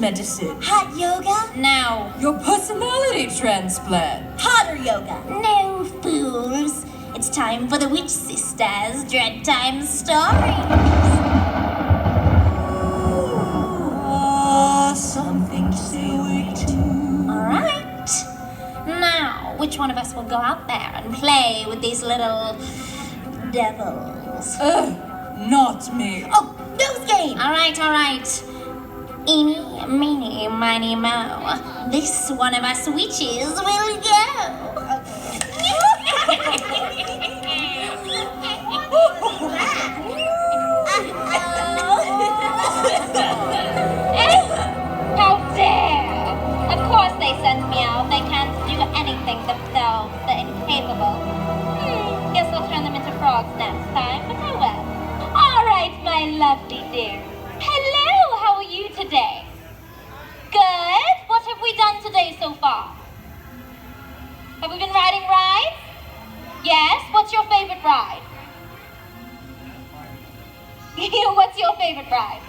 medicine. Hot yoga? No. Your personality transplant. Hotter yoga? No, fools. It's time for the Witch Sisters Dreadtime stories. Something to say wait to. Alright. Now, which one of us will go out there and play with these little devils? Not me. Oh, nose game! Alright. Eeny, meeny, miny, mo. This one of us witches will go. How dare! Of course they sent me out. They can't do anything themselves. They're incapable. Guess I'll turn them into frogs next time, but oh well. Alright, my lovely dear. Hello, how are you today? Good. What have we done today so far? Have we been riding rides? Yes. What's your favorite ride? What's your favorite ride?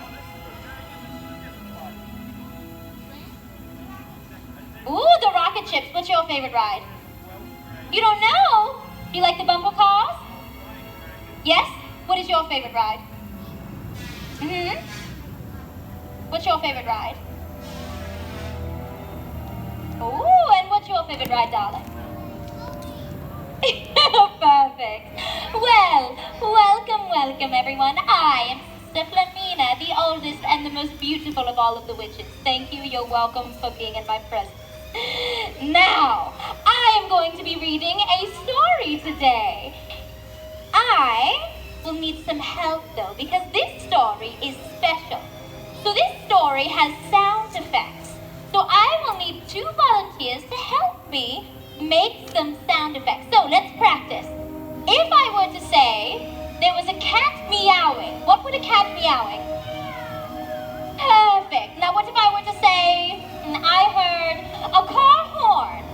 Ooh, the rocket ships. What's your favorite ride? You don't know? You like the bumper cars? Yes? What is your favorite ride? What's your favorite ride? Ooh, and what's your favorite ride, darling? Perfect. Well, welcome everyone. I am Sister Flamina, the oldest and the most beautiful of all of the witches. Thank you. You're welcome for being in my presence. Now, I am going to be reading a story today. I will need some help though, because this story is special. So this story has sound effects. So I will need 2 volunteers to help me make some sound effects. So let's practice. If I were to say there was a cat meowing, what would a cat meowing? Perfect. Now what if I were to say I heard a car horn?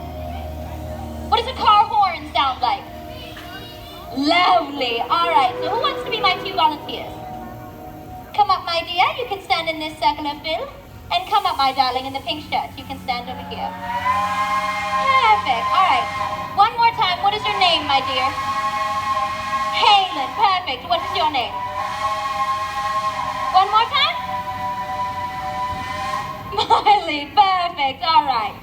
What does a car horn sound like? Lovely. All right. So who wants to be my 2 volunteers? Come up, my dear. You can stand in this circular fill. And come up, my darling, in the pink shirt. You can stand over here. Perfect. All right. One more time. What is your name, my dear? Halen. Perfect. What is your name? One more time. Miley. Perfect. All right.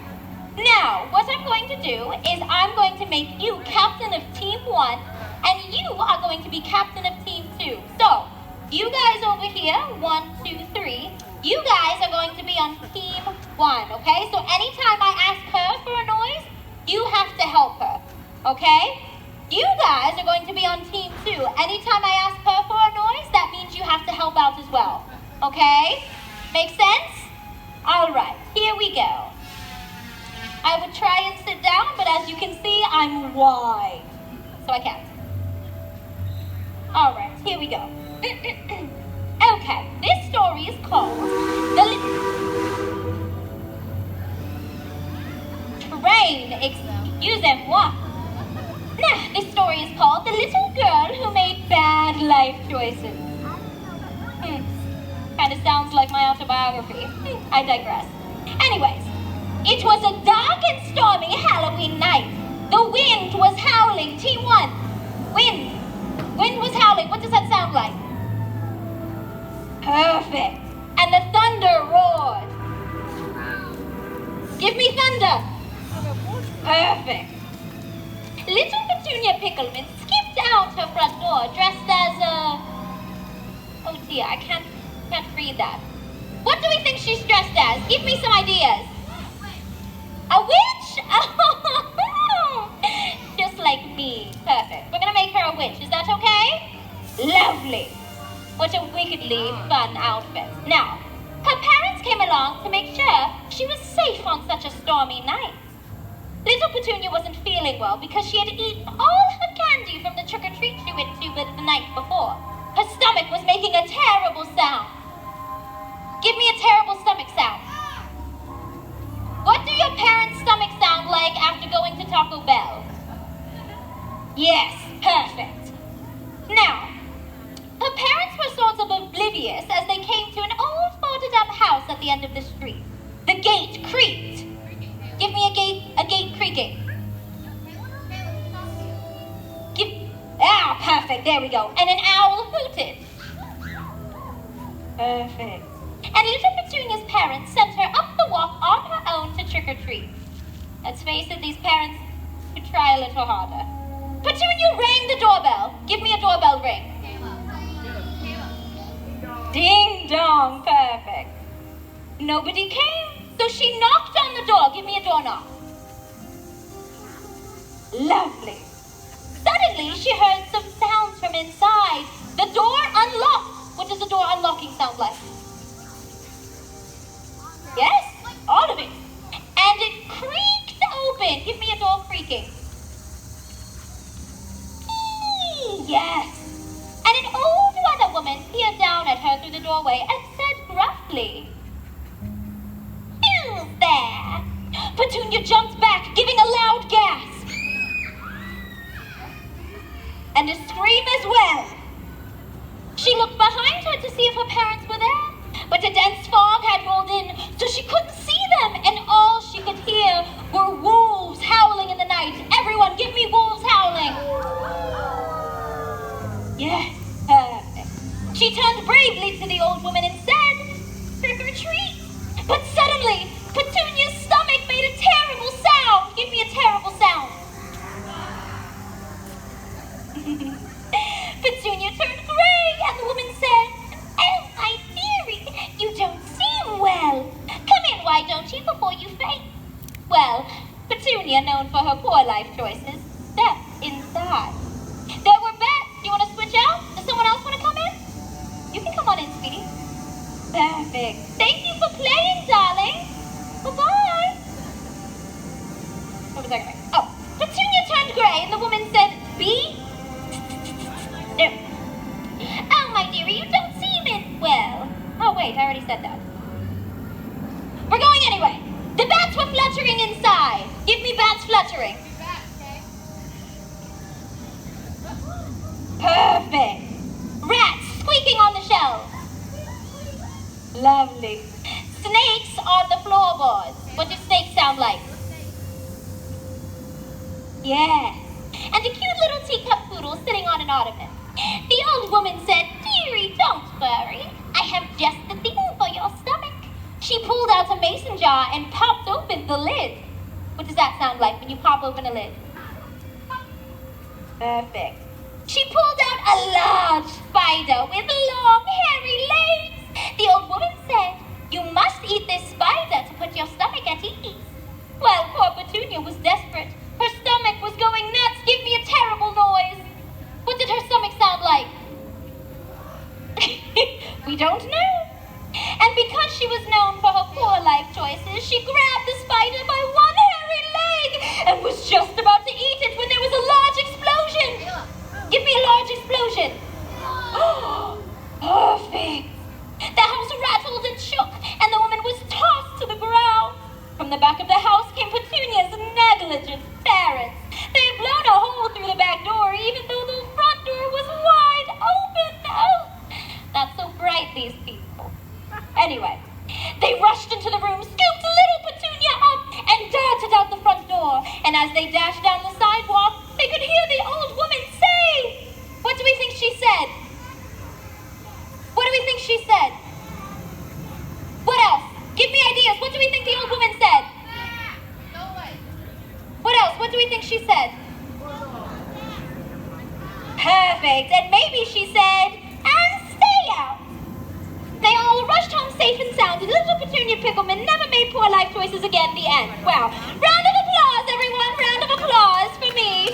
Now, what I'm going to do is I'm going to make you captain of Team 1, and you are going to be captain of Team 2. So, you guys over here, 1, 2, 3, you guys are going to be on Team 1, okay? So anytime I ask her for a noise, you have to help her, okay? You guys are going to be on Team 2. Anytime I ask her for a noise, that means you have to help out as well, okay? Make sense? All right, here we go. I would try and sit down, but as you can see, I'm wide, so I can't. All right, here we go. Okay, this story is called Excusez-moi. Now, this story is called The Little Girl Who Made Bad Life Choices. Kind of sounds like my autobiography. I digress. Anyways, it was a dark and stormy Halloween night. The wind was howling. Team 1. Wind. Wind was howling. What does that sound like? Perfect. And the thunder roared. Give me thunder. Perfect. Little Petunia Pickleman skipped out her front door dressed as a... Oh dear, I can't read that. What do we think she's dressed as? Give me some ideas. A witch? Oh, just like me. Perfect. We're gonna make her a witch. Is that okay? Lovely. What a wickedly fun outfit. Now, her parents came along to make sure she was safe on such a stormy night. Little Petunia wasn't feeling well because she had eaten all her candy from the trick-or-treat she went to the night before. Her stomach was making a terrible sound. Give me a terrible stomach sound. What do your parents' stomach sound like after going to Taco Bell? Yes, perfect. Now, her parents were sort of oblivious as they came to an old boarded-up house at the end of the street. creaking. Perfect, there we go. And an owl hooted. Perfect. And little Petunia's parents sent her up the walk on her own to trick or treat. Let's face it, these parents could try a little harder. Petunia rang the doorbell. Give me a doorbell ring. Ding dong, perfect. Nobody came, so she knocked on the door. Give me a doorknob. Lovely. Suddenly, she heard some sounds from inside. The door unlocked. What does the door unlocking sound like? Yes, all of it. And it creaked open. Give me a door creaking. Yes. And an old weather woman peered down at her through the doorway and said gruffly, "Who's there?" Petunia jumped back, giving a loud gasp. And a scream as well. She looked behind her to see if her parents were there, but a dense fog had rolled in, so she couldn't see them, and all she could hear were wolves howling in the night. Everyone, give me wolves howling. Yes, perfect. She turned bravely to the old woman and said, "Trick or treat." But suddenly, Petunia's stomach made a terrible sound. Give me a terrible sound. Petunia turned gray, and the woman said, "Oh, my dearie, you don't seem well. Come in, why don't you, before you faint?" Well, Petunia, known for her poor life choices, stepped inside. There were beds. Do you want to switch out? Does someone else want to come in? You can come on in, sweetie. Perfect. Thank you for playing, darling. Bye-bye. What was I going to say? Oh, Petunia turned gray, and the woman said, "B?" No. "Oh, my dearie, you don't seem it well." Oh, wait, I already said that. We're going anyway. The bats were fluttering inside. Give me bats fluttering. Perfect. Rats squeaking on the shelves. Lovely. Snakes on the floorboards. What do snakes sound like? Yes. And a cute little teacup poodle sitting on an ottoman. The old woman said, "Dearie, don't worry. I have just the thing for your stomach." She pulled out a mason jar and popped open the lid. What does that sound like when you pop open a lid? Perfect. She pulled out a large spider with long, hairy legs. The old woman said, "You must eat this spider to put your stomach at ease." Well, poor Petunia was desperate. Her stomach was going nuts. Give me a terrible noise. What did her stomach sound like? We don't know. And because she was known for her poor life choices, she grabbed the spider by one hairy leg and was just about to eat it when there was a large explosion. Give me a large explosion. Perfect. The house rattled and shook, and the woman was tossed to the ground. From the back of the house came Petunia's negligent parents. They had blown a hole through the back door, even though the front door was wide open. Oh, not so bright, these people. Anyway, they rushed into the room, scooped little Petunia up, and darted out the front door. And as they dashed down the sidewalk, they could hear the old woman say, what do we think she said? What do we think she said? What else? Give me ideas. What do we think the old woman said? What else? What do we think she said? Perfect. And maybe she said, "And stay out." They all rushed home safe and sound, and little Petunia Pickleman never made poor life choices again. The end. Wow. Round of applause, everyone. Round of applause for me.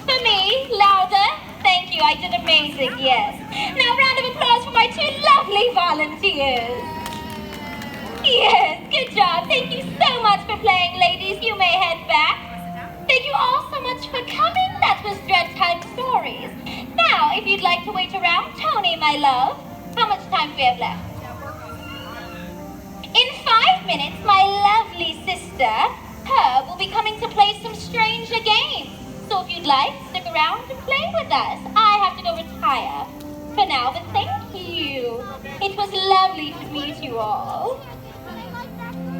For me. Louder. Thank you. I did amazing. Yes. Now round of applause for my two lovely volunteers. Yes. Good job. Thank you so much for playing, ladies. You may head back. Thank you all so much for coming. That was Dreadtime Stories. Now, if you'd like to wait around, Tony, my love, how much time do we have left? In 5 minutes, my lovely sister, her, will be coming to play some stranger games. So if you'd like, stick around and play with us. I have to go retire for now, but thank you. It was lovely to meet you all.